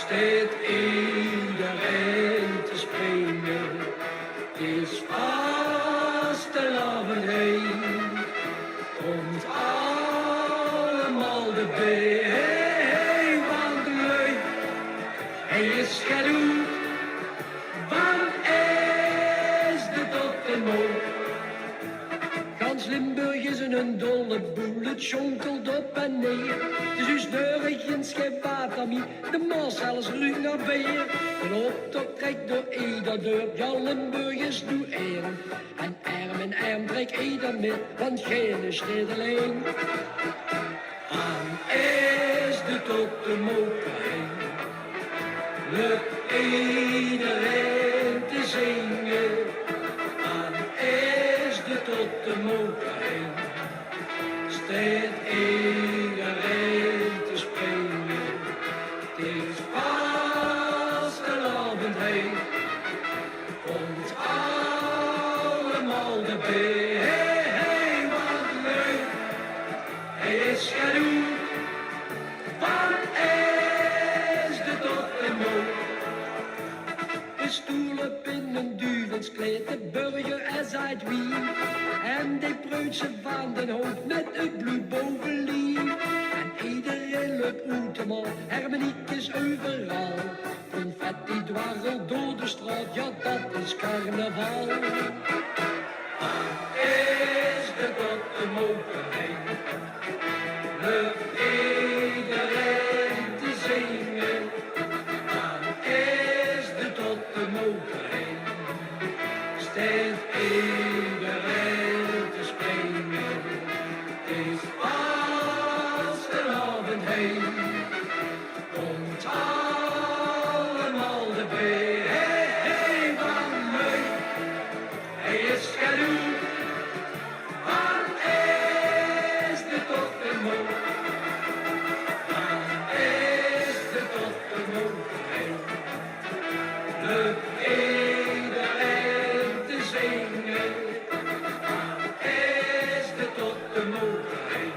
Steekt iedereen te springen, het is vastelavond heen. Komt allemaal de bee, want leuk, hij is gedoe, want is de tot en mooi. Gans Limburg is een dolle boel, het jonkelt op en neer. De zus deurigjes geen water, de Maas zelfs ruik naar beer. Een optocht trekt door ieder dorp, ja Limburg is nu één. En arm in arm trekt ieder met, want geen steed alleen. En is de tot de moker heen, lukt iedereen te zingen. En is de tot de moker heen, steekt iedereen te springen. Het is vastelavond heen, komt allemaal de bee, wat leuk, hij is gedoe, wat is de tot de moker. De stoelen in een duvelskleed, de burger is uit Wien. En die preutse van den hoofd met het bloed bovenlien. En iedereen loopt uit de man, hermeniek is overal. Confetti dwarrelt door de straat, ja dat is carnaval. En is de tot de moker heen, lukt iedereen te zingen. En is de tot de moker heen, steekt iedereen te springen. Het is vastelavond heen, komt allemaal de bee, wat leuk, hij is gedoe, wat is de tot de moker, wat is de tot de moker heen, lukt iedereen te zingen. Wat is de tot de moker heen,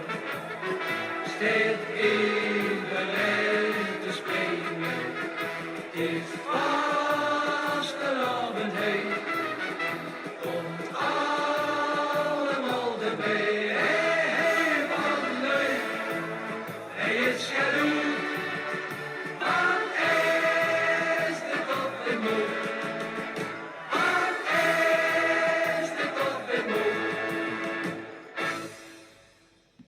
steekt iedereen te springen. Het is